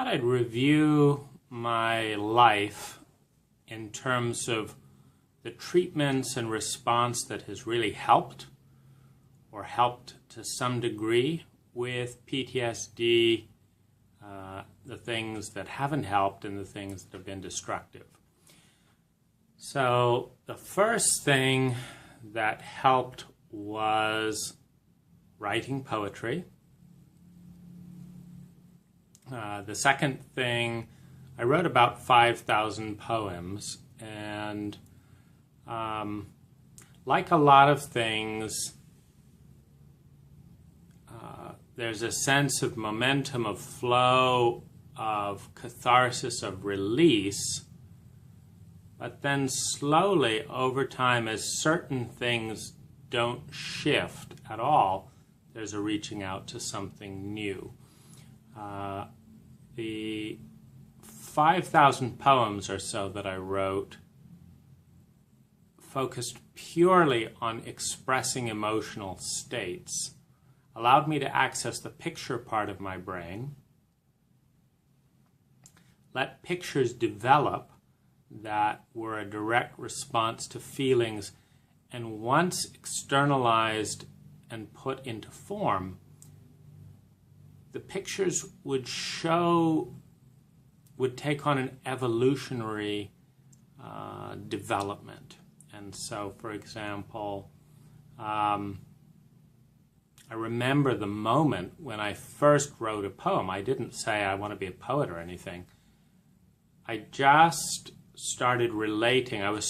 thought I'd review my life in terms of the treatments and response that has really helped or helped to some degree with PTSD, the things that haven't helped and the things that have been destructive. So the first thing that helped was writing poetry. The second thing, I wrote about 5,000 poems, and like a lot of things, there's a sense of momentum, of flow, of catharsis, of release, but then slowly over time, as certain things don't shift at all, there's a reaching out to something new. The 5,000 poems or so that I wrote focused purely on expressing emotional states, allowed me to access the picture part of my brain, let pictures develop that were a direct response to feelings, and once externalized and put into form, the pictures would take on an evolutionary development. And so, for example, I remember the moment when I first wrote a poem. I didn't say I want to be a poet or anything. I just started relating. I was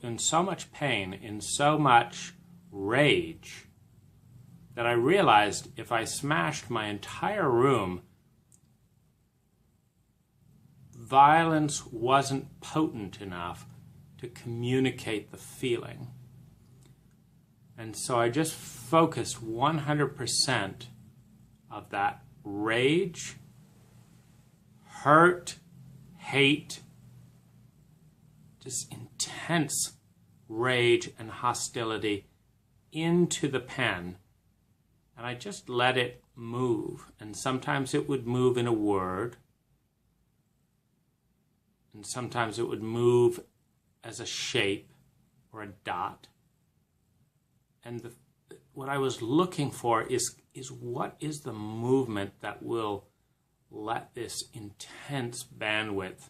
in so much pain, in so much rage, that I realized if I smashed my entire room, violence wasn't potent enough to communicate the feeling. And so I just focused 100% of that rage, hurt, hate, just intense rage and hostility into the pen. And I just let it move. And sometimes it would move in a word. And sometimes it would move as a shape or a dot. And what I was looking for is what is the movement that will let this intense bandwidth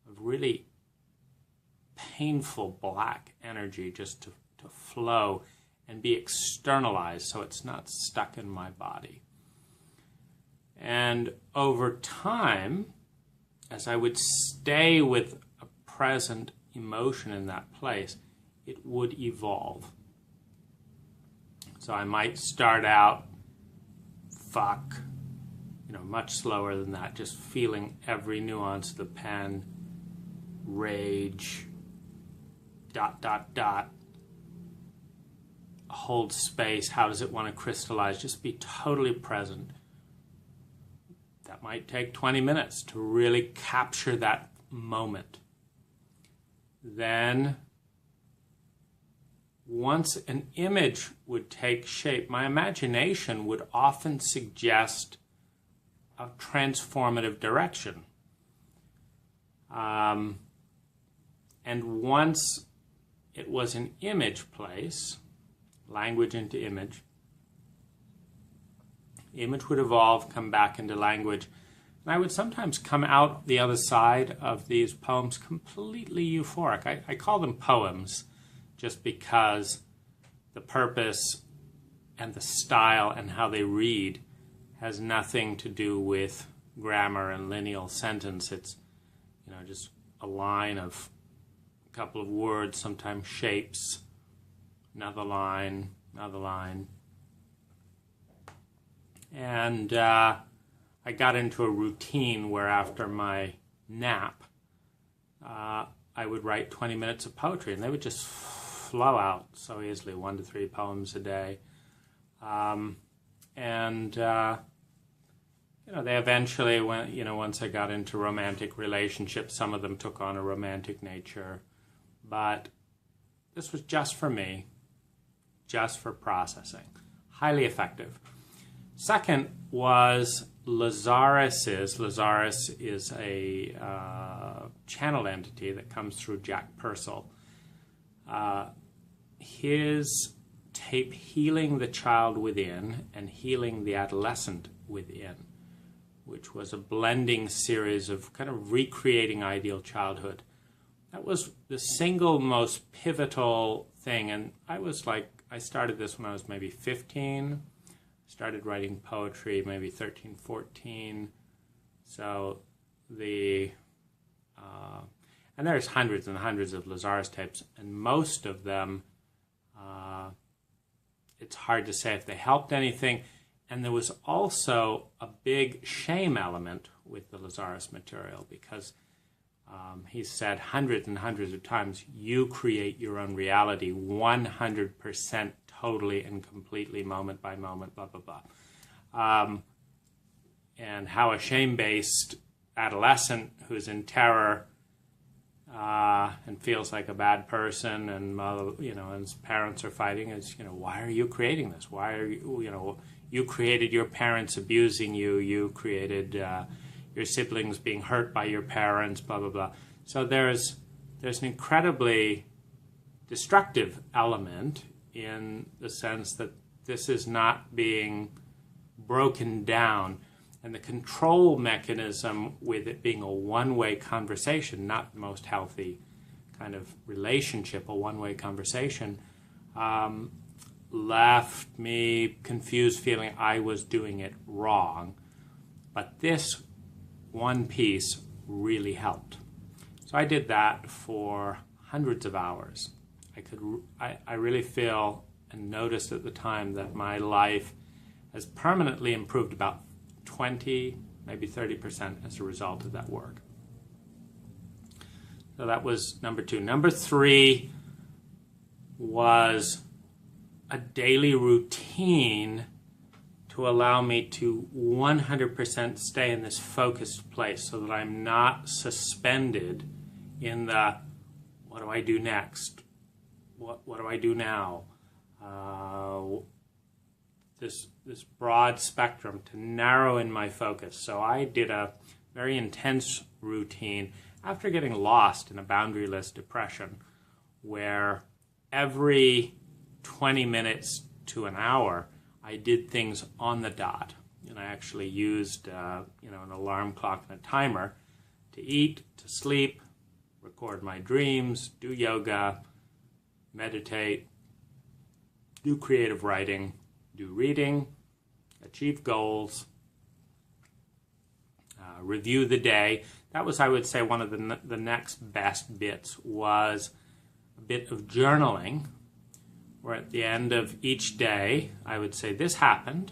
of really painful black energy just to flow and be externalized so it's not stuck in my body. And over time, as I would stay with a present emotion in that place, it would evolve. So I might start out, fuck, much slower than that, just feeling every nuance of the pen, rage, ... hold space, how does it want to crystallize, just be totally present. That might take 20 minutes to really capture that moment. Then, once an image would take shape, my imagination would often suggest a transformative direction. And once it was an image place, language into image, image would evolve, come back into language. And I would sometimes come out the other side of these poems completely euphoric. I call them poems just because the purpose and the style and how they read has nothing to do with grammar and lineal sentence. It's, just a line of a couple of words, sometimes shapes, another line, another line. And I got into a routine where after my nap, I would write 20 minutes of poetry, and they would just flow out so easily, 1 to 3 poems a day. They eventually went, once I got into romantic relationships, some of them took on a romantic nature. But this was just for me, just for processing. Highly effective. Second was Lazarus is a channel entity that comes through Jack Purcell. His tape Healing the Child Within and Healing the Adolescent Within, which was a blending series of kind of recreating ideal childhood. That was the single most pivotal thing. And I started this when I was maybe 15. Started writing poetry maybe 13, 14. So and there's hundreds and hundreds of Lazarus tapes, and most of them, it's hard to say if they helped anything. And there was also a big shame element with the Lazarus material, because he said hundreds and hundreds of times, you create your own reality 100% totally and completely, moment by moment, blah, blah, blah. And how a shame-based adolescent who's in terror and feels like a bad person, and and his parents are fighting, is, why are you creating this? Why are you, you created your parents abusing you, you created your siblings being hurt by your parents, blah, blah, blah. So there's an incredibly destructive element in the sense that this is not being broken down. And the control mechanism with it being a one-way conversation, not the most healthy kind of relationship, a one-way conversation, left me confused, feeling I was doing it wrong. But this one piece really helped. So I did that for hundreds of hours. I really feel and noticed at the time that my life has permanently improved about 20, maybe 30% as a result of that work. So that was number 2. Number 3 was a daily routine to allow me to 100% stay in this focused place, so that I'm not suspended in the, what do I do next? What do I do now? This broad spectrum, to narrow in my focus. So I did a very intense routine after getting lost in a boundaryless depression, where every 20 minutes to an hour I did things on the dot. And I actually used an alarm clock and a timer to eat, to sleep, record my dreams, do yoga, meditate, do creative writing, do reading, achieve goals, review the day. That was, I would say, one of the next best bits was a bit of journaling, where at the end of each day I would say, this happened,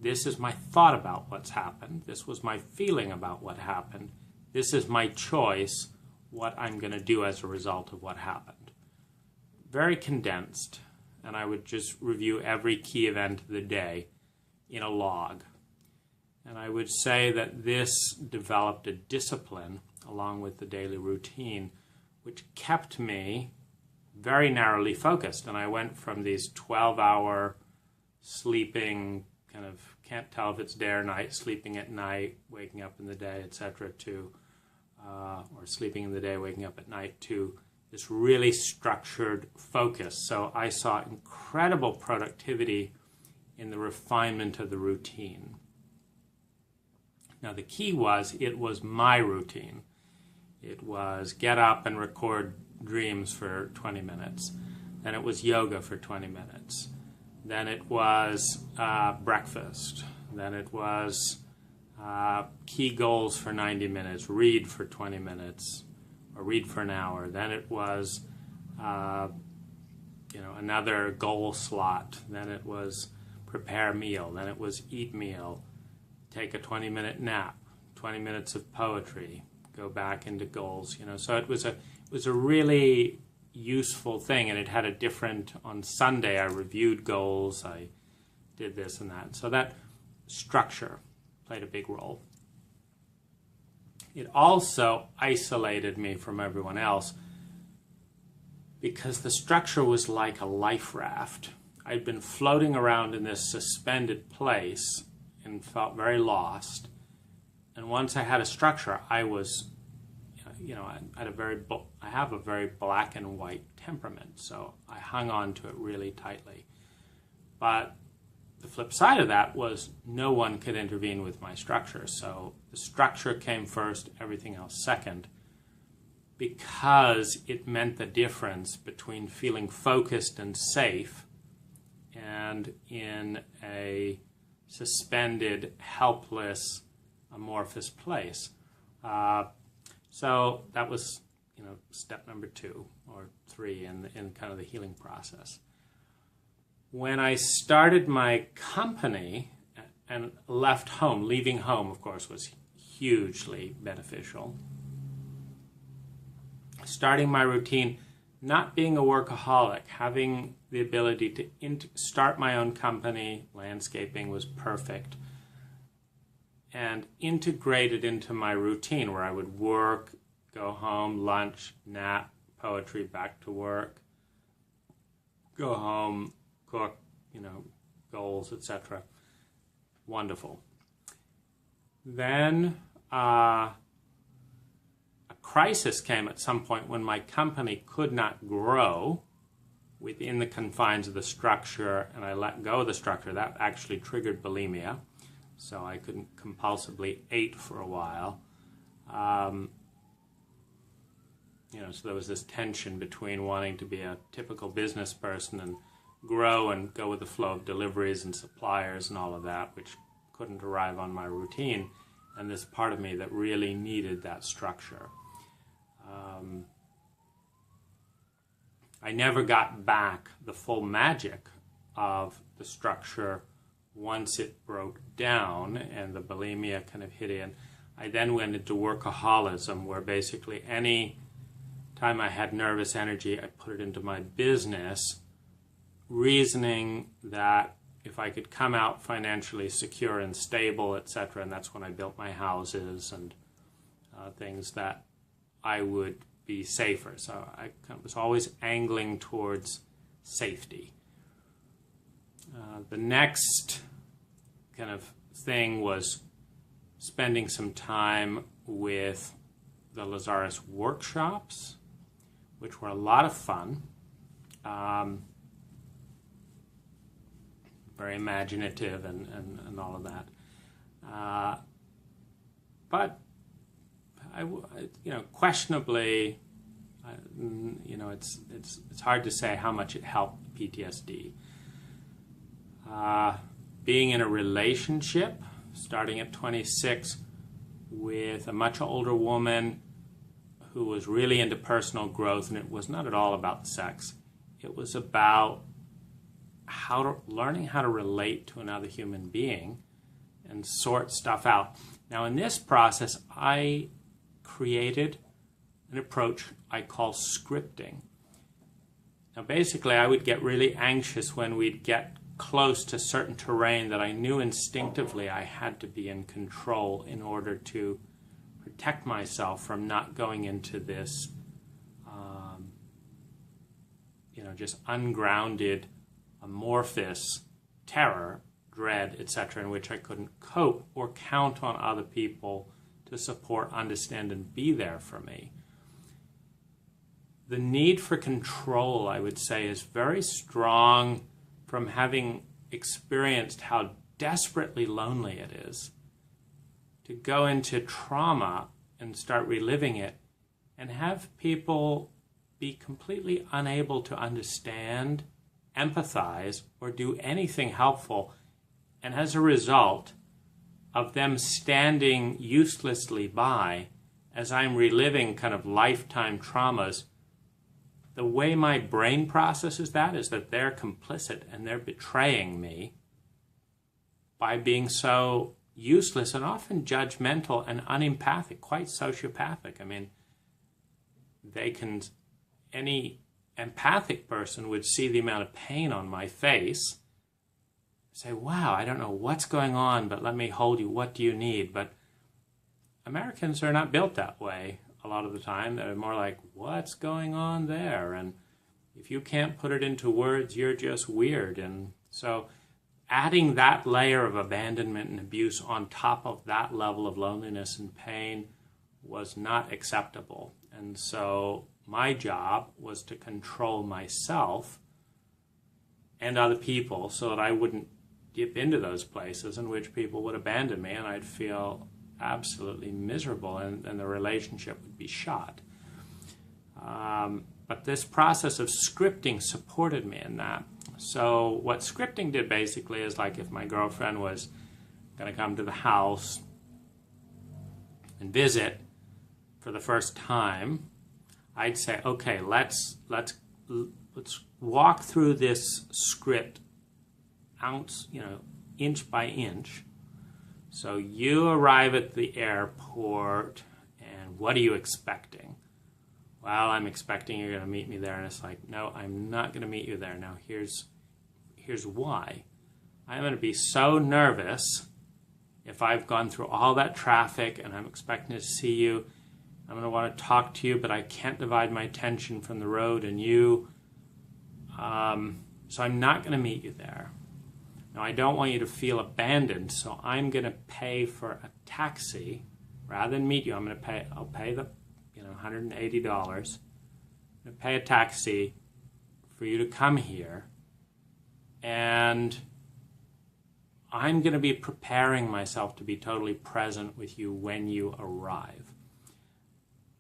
this is my thought about what's happened, this was my feeling about what happened, this is my choice, what I'm going to do as a result of what happened. Very condensed. And I would just review every key event of the day in a log. And I would say that this developed a discipline along with the daily routine, which kept me very narrowly focused. And I went from these 12-hour sleeping, kind of can't tell if it's day or night, sleeping at night, waking up in the day, etc., to, or sleeping in the day, waking up at night, to this really structured focus. So I saw incredible productivity in the refinement of the routine. Now the key was, it was my routine. It was get up and record dreams for 20 minutes. Then it was yoga for 20 minutes. Then it was breakfast. Then it was key goals for 90 minutes, read for 20 minutes, or read for an hour. Then it was, another goal slot. Then it was prepare a meal. Then it was eat meal, take a 20-minute nap, 20 minutes of poetry, go back into goals. So it was a really useful thing, and it had a different. On Sunday, I reviewed goals. I did this and that. So that structure played a big role. It also isolated me from everyone else, because the structure was like a life raft. I'd been floating around in this suspended place, and felt very lost. And once I had a structure, I was, I have a very black and white temperament, so I hung on to it really tightly. But the flip side of that was no one could intervene with my structure. So the structure came first, everything else second, because it meant the difference between feeling focused and safe and in a suspended, helpless, amorphous place. So that was, step number 2 or 3 in kind of the healing process. When I started my company and left home, leaving home, of course, was hugely beneficial. Starting my routine, not being a workaholic, having the ability to start my own company, landscaping was perfect, and integrate it into my routine where I would work, go home, lunch, nap, poetry, back to work, go home, cook, goals, etc. Wonderful. Then a crisis came at some point when my company could not grow within the confines of the structure, and I let go of the structure. That actually triggered bulimia, so I couldn't compulsively eat for a while. So there was this tension between wanting to be a typical business person and grow and go with the flow of deliveries and suppliers and all of that, which couldn't arrive on my routine, and this part of me that really needed that structure. I never got back the full magic of the structure once it broke down and the bulimia kind of hit in. I then went into workaholism, where basically any time I had nervous energy, I put it into my business, reasoning that if I could come out financially secure and stable, etc., and that's when I built my houses and things, that I would be safer. So I was always angling towards safety. The next kind of thing was spending some time with the Lazarus workshops, which were a lot of fun. Very imaginative and all of that. But questionably, it's hard to say how much it helped PTSD. Being in a relationship, starting at 26, with a much older woman who was really into personal growth, and it was not at all about sex. It was about learning how to relate to another human being and sort stuff out. Now, in this process, I created an approach I call scripting. Now, basically, I would get really anxious when we'd get close to certain terrain that I knew instinctively I had to be in control in order to protect myself from not going into this, just ungrounded, amorphous terror, dread, etc., in which I couldn't cope or count on other people to support, understand, and be there for me. The need for control, I would say, is very strong from having experienced how desperately lonely it is to go into trauma and start reliving it and have people be completely unable to understand, empathize, or do anything helpful. And as a result of them standing uselessly by as I'm reliving kind of lifetime traumas, the way my brain processes that is that they're complicit and they're betraying me by being so useless and often judgmental and unempathic, quite sociopathic. I mean, any empathic person would see the amount of pain on my face, say, wow, I don't know what's going on, but let me hold you. What do you need? But Americans are not built that way a lot of the time. They're more like, what's going on there? And if you can't put it into words, you're just weird. And so adding that layer of abandonment and abuse on top of that level of loneliness and pain was not acceptable. And so my job was to control myself and other people so that I wouldn't dip into those places in which people would abandon me, and I'd feel absolutely miserable, and the relationship would be shot. But this process of scripting supported me in that. So what scripting did basically is, like, if my girlfriend was going to come to the house and visit for the first time, I'd say, okay, let's walk through this script ounce, inch by inch. So you arrive at the airport, and what are you expecting? Well, I'm expecting you're going to meet me there. And it's like, no, I'm not going to meet you there. Now, here's why. I'm going to be so nervous if I've gone through all that traffic and I'm expecting to see you. I'm going to want to talk to you, but I can't divide my attention from the road and you. So I'm not going to meet you there. Now, I don't want you to feel abandoned, so I'm going to pay for a taxi rather than meet you. I'll pay the $180. I'm going to pay a taxi for you to come here, and I'm going to be preparing myself to be totally present with you when you arrive,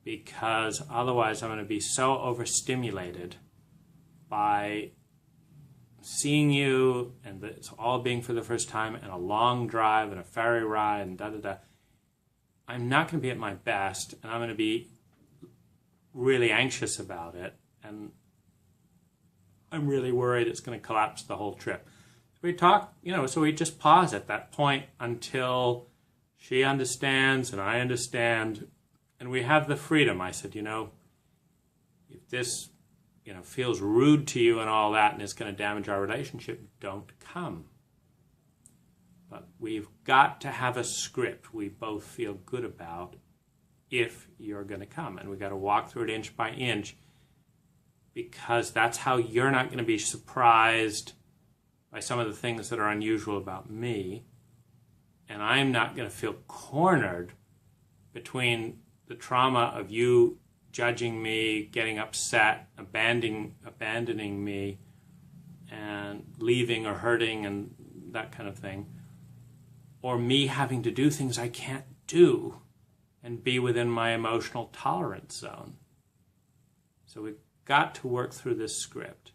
because otherwise I'm going to be so overstimulated by seeing you, and it's all being for the first time, and a long drive and a ferry ride and da-da-da. I'm not going to be at my best, and I'm going to be really anxious about it, and I'm really worried it's going to collapse the whole trip. So we just pause at that point until she understands and I understand, and we have the freedom. I said, if this feels rude to you and all that, and it's going to damage our relationship, don't come. But we've got to have a script we both feel good about if you're going to come. And we've got to walk through it inch by inch, because that's how you're not going to be surprised by some of the things that are unusual about me. And I'm not going to feel cornered between the trauma of you judging me, getting upset, abandoning me, and leaving or hurting and that kind of thing, or me having to do things I can't do and be within my emotional tolerance zone. So we've got to work through this script.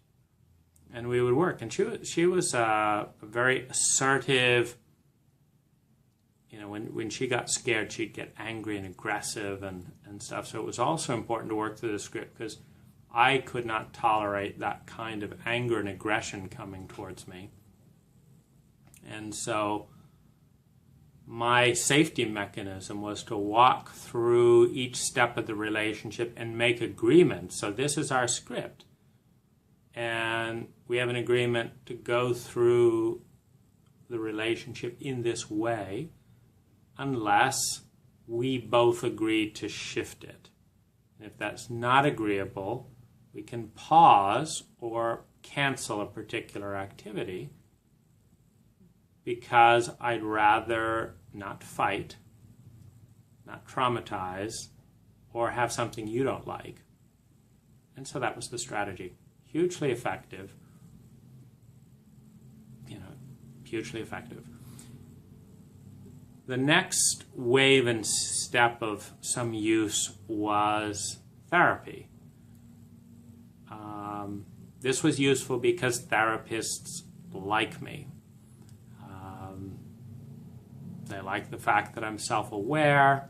And we would work. And she was a very assertive. When she got scared, she'd get angry and aggressive and stuff. So it was also important to work through the script, because I could not tolerate that kind of anger and aggression coming towards me. And so my safety mechanism was to walk through each step of the relationship and make agreements. So this is our script. And we have an agreement to go through the relationship in this way, unless we both agree to shift it. And if that's not agreeable, we can pause or cancel a particular activity, because I'd rather not fight, not traumatize, or have something you don't like. And so that was the strategy. Hugely effective. Hugely effective. The next wave and step of some use was therapy. This was useful because therapists like me. They like the fact that I'm self-aware.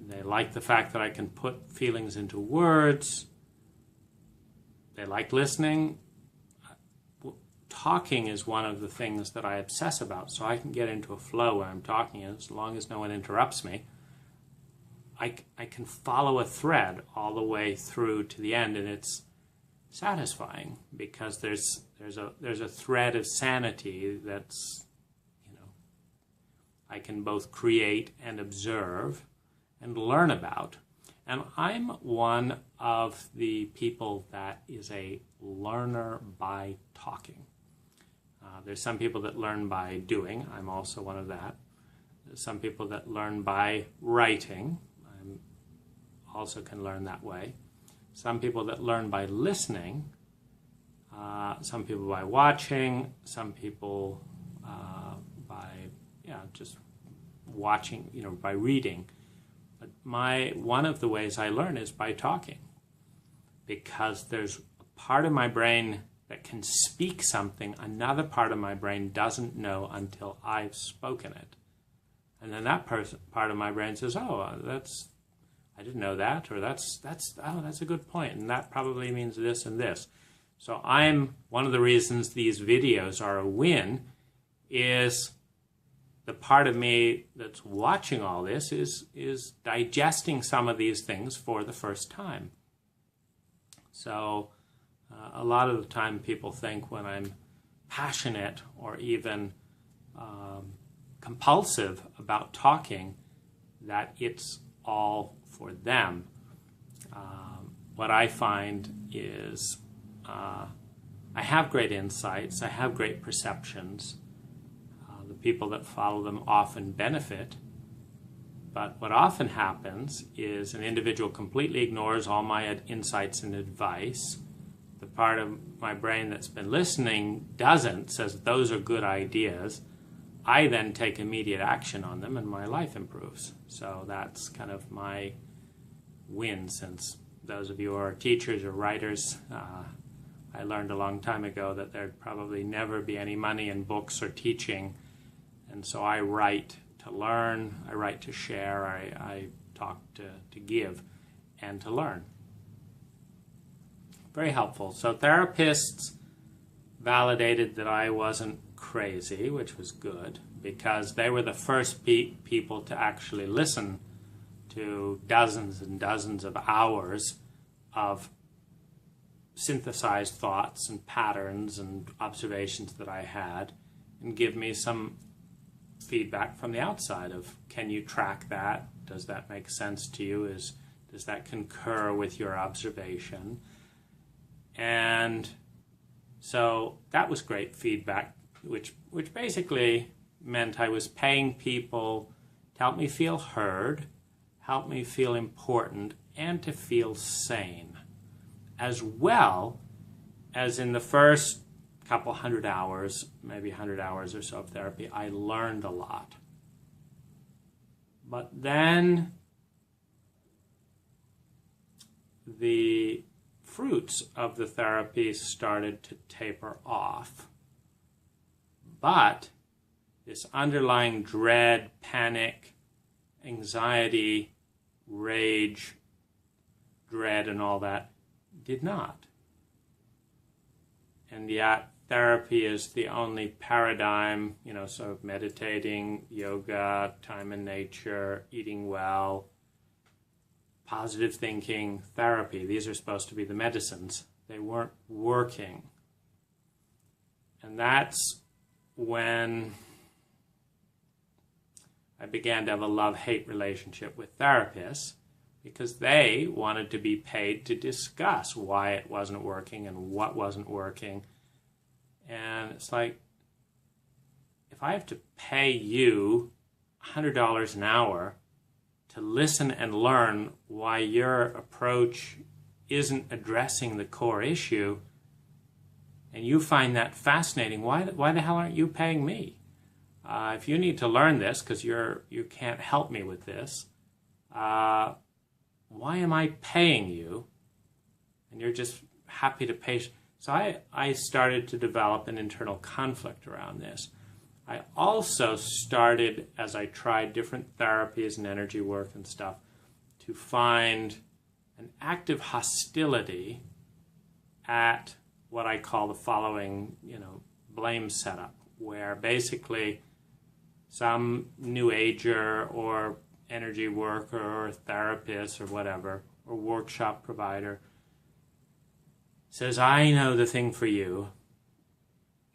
They like the fact that I can put feelings into words. They like listening. Talking is one of the things that I obsess about, so I can get into a flow when I'm talking, as long as no one interrupts me. I can follow a thread all the way through to the end, and it's satisfying, because there's a thread of sanity that's, I can both create and observe and learn about. And I'm one of the people that is a learner by talking. There's some people that learn by doing. I'm also one of that. There's some people that learn by writing. I also can learn that way. Some people that learn by listening. Some people by watching. Some people by just watching, by reading. But one of the ways I learn is by talking, because there's a part of my brain that can speak something another part of my brain doesn't know until I've spoken it. And then that part of my brain says, I didn't know that, or that's a good point, and that probably means this and this. So one of the reasons these videos are a win is the part of me that's watching all this is digesting some of these things for the first time. So a lot of the time people think when I'm passionate or even compulsive about talking that it's all for them. What I find is I have great insights, I have great perceptions. The people that follow them often benefit. But what often happens is an individual completely ignores all my insights and advice. The part of my brain that's been listening says those are good ideas. I then take immediate action on them and my life improves. So that's kind of my win, since those of you who are teachers or writers, I learned a long time ago that there'd probably never be any money in books or teaching. And so I write to learn, I write to share, I talk to give and to learn. Very helpful. So therapists validated that I wasn't crazy, which was good, because they were the first people to actually listen to dozens and dozens of hours of synthesized thoughts and patterns and observations that I had, and give me some feedback from the outside of, can you track that? Does that make sense to you? Does that concur with your observation? And so that was great feedback, which basically meant I was paying people to help me feel heard, help me feel important, and to feel sane, as well as in the first couple 100 hours, maybe 100 hours or so of therapy, I learned a lot. But then the fruits of the therapy started to taper off. But this underlying dread, panic, anxiety, rage, dread, and all that did not. And yet therapy is the only paradigm, so meditating, yoga, time in nature, eating well, positive thinking, therapy. These are supposed to be the medicines. They weren't working. And that's when I began to have a love-hate relationship with therapists, because they wanted to be paid to discuss why it wasn't working and what wasn't working. And it's like, if I have to pay you $100 an hour to listen and learn why your approach isn't addressing the core issue, and you find that fascinating, why the hell aren't you paying me? If you need to learn this because you can't help me with this, why am I paying you? And you're just happy to pay. So I started to develop an internal conflict around this. I also started, as I tried different therapies and energy work and stuff, to find an active hostility at what I call the following, blame setup, where basically some new ager or energy worker or therapist or whatever, or workshop provider says, I know the thing for you.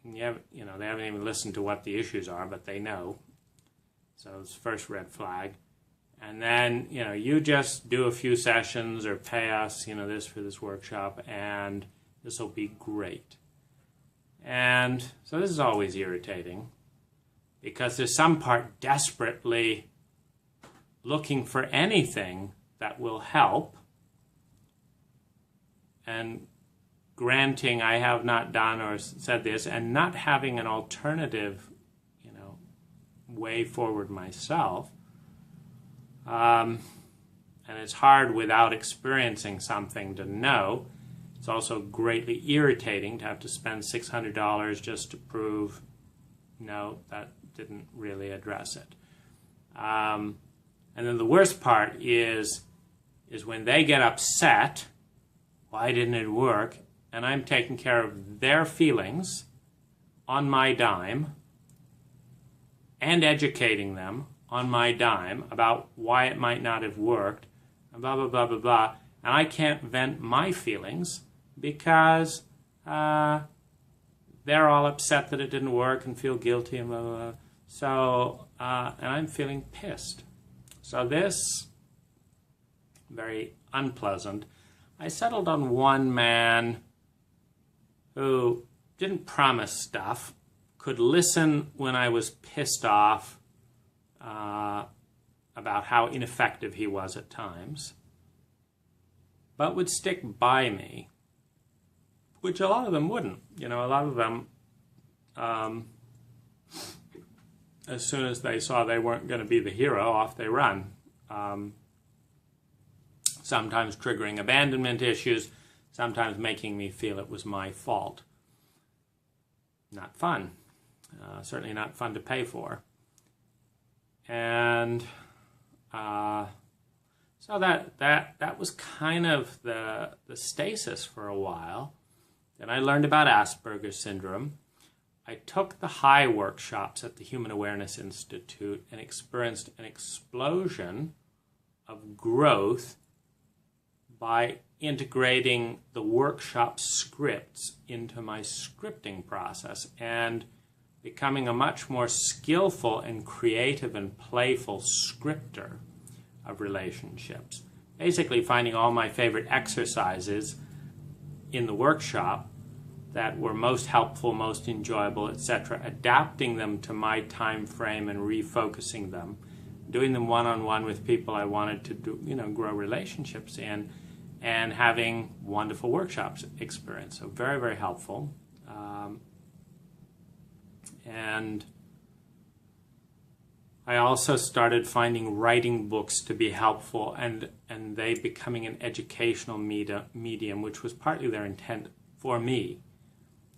And they haven't even listened to what the issues are, but they know. So it's the first red flag. And then, you just do a few sessions or pay us, this for this workshop, and this will be great. And so this is always irritating because there's some part desperately looking for anything that will help. And granting I have not done or said this, and not having an alternative, way forward myself. And it's hard without experiencing something to know. It's also greatly irritating to have to spend $600 just to prove, no, that didn't really address it. And then the worst part is when they get upset, why didn't it work? And I'm taking care of their feelings on my dime and educating them on my dime about why it might not have worked, and blah, blah, blah, blah, blah. And I can't vent my feelings because they're all upset that it didn't work and feel guilty and blah, blah, blah. So, and I'm feeling pissed. So this, very unpleasant. I settled on one man who didn't promise stuff, could listen when I was pissed off about how ineffective he was at times, but would stick by me, which a lot of them wouldn't. A lot of them, as soon as they saw they weren't going to be the hero, off they run. Sometimes triggering abandonment issues, sometimes making me feel it was my fault. Not fun. Certainly not fun to pay for. And so that was kind of the stasis for a while. Then I learned about Asperger's syndrome. I took the high workshops at the Human Awareness Institute and experienced an explosion of growth by integrating the workshop scripts into my scripting process and becoming a much more skillful and creative and playful scripter of relationships. Basically finding all my favorite exercises in the workshop that were most helpful, most enjoyable, etc., adapting them to my time frame and refocusing them, doing them one-on-one with people I wanted to do, grow relationships in, and having wonderful workshops experience. So very, very helpful. And I also started finding writing books to be helpful, and they becoming an educational medium, which was partly their intent for me.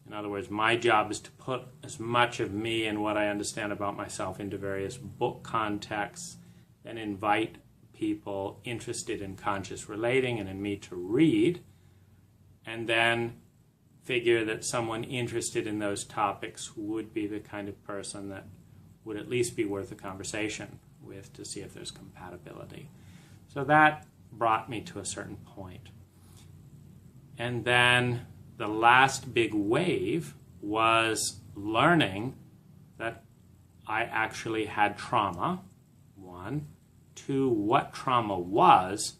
In other words, my job is to put as much of me and what I understand about myself into various book contexts, and invite people interested in conscious relating and in me to read, and then figure that someone interested in those topics would be the kind of person that would at least be worth a conversation with to see if there's compatibility. So that brought me to a certain point. And then the last big wave was learning that I actually had trauma, 1, 2, what trauma was,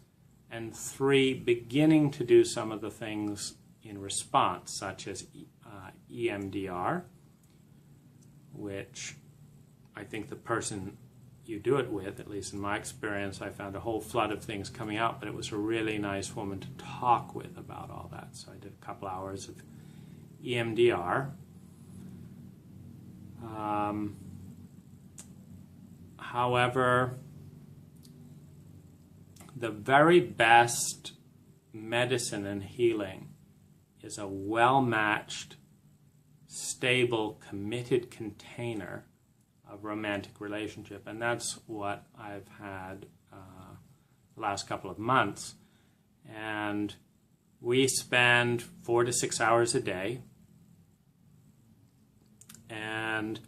and 3, beginning to do some of the things in response, such as EMDR, which I think the person you do it with, at least in my experience, I found a whole flood of things coming out, but it was a really nice woman to talk with about all that. So I did a couple hours of EMDR. However, the very best medicine and healing is a well-matched, stable, committed container of romantic relationship. And that's what I've had the last couple of months. And we spend 4 to 6 hours a day. And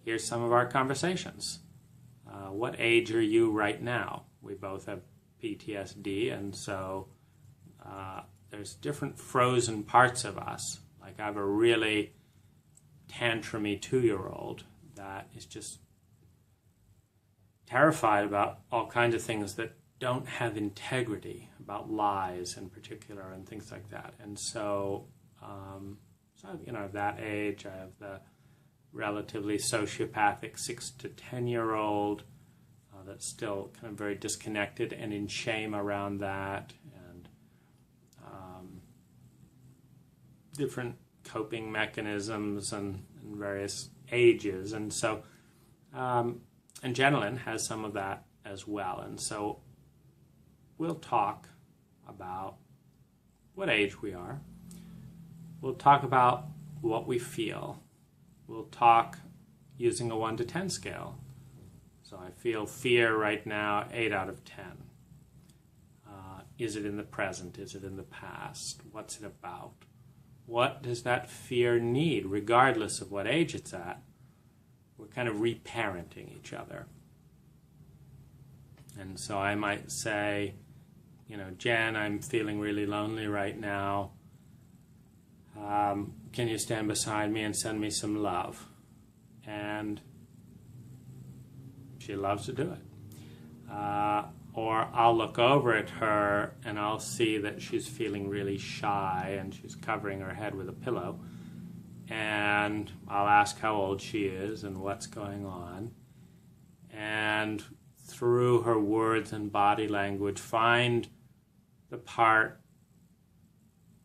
here's some of our conversations. What age are you right now? We both have PTSD, and so there's different frozen parts of us. Like I have a really tantrumy 2-year-old that is just terrified about all kinds of things that don't have integrity, about lies in particular and things like that. And so So, at that age, I have the relatively sociopathic 6 to 10-year-old that's still kind of very disconnected and in shame around that, and different coping mechanisms and various ages. And so, and Jenilyn has some of that as well. And so we'll talk about what age we are. We'll talk about what we feel. We'll talk using a 1 to 10 scale. So I feel fear right now, 8 out of 10. Is it in the present? Is it in the past? What's it about? What does that fear need, regardless of what age it's at? We're kind of reparenting each other. And so I might say, Jen, I'm feeling really lonely right now. Can you stand beside me and send me some love? And she loves to do it. Or I'll look over at her and I'll see that she's feeling really shy and she's covering her head with a pillow. And I'll ask how old she is and what's going on. And through her words and body language, find the part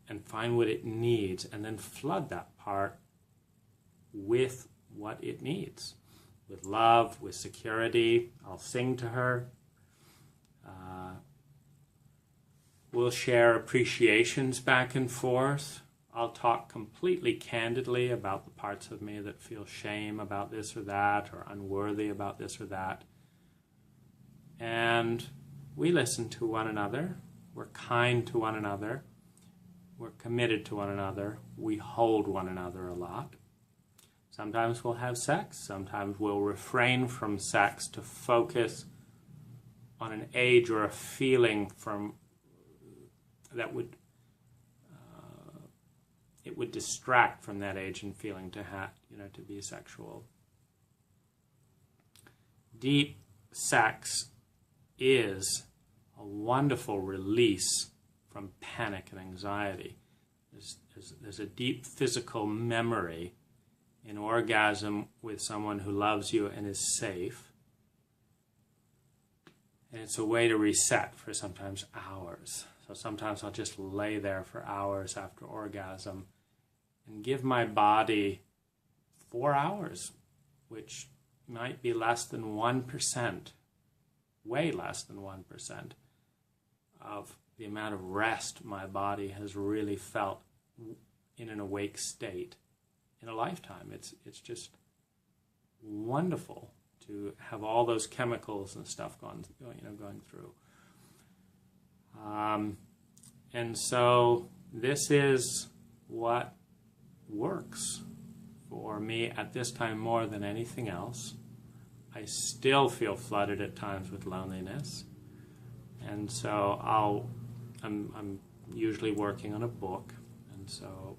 and find what it needs, and then flood that part with what it needs, with love, with security. I'll sing to her. We'll share appreciations back and forth. I'll talk completely candidly about the parts of me that feel shame about this or that, or unworthy about this or that. And we listen to one another. We're kind to one another. We're committed to one another. We hold one another a lot. Sometimes we'll have sex. Sometimes we'll refrain from sex to focus on an age or a feeling that would it would distract from that age and feeling to be sexual. Deep sex is a wonderful release from panic and anxiety. There's a deep physical memory in orgasm with someone who loves you and is safe. And it's a way to reset for sometimes hours. So sometimes I'll just lay there for hours after orgasm and give my body 4 hours, which might be less than 1%, way less than 1% of the amount of rest my body has really felt in an awake state in a lifetime. It's just wonderful to have all those chemicals and stuff going through. And so this is what works for me at this time more than anything else. I still feel flooded at times with loneliness, and so I'm usually working on a book, and so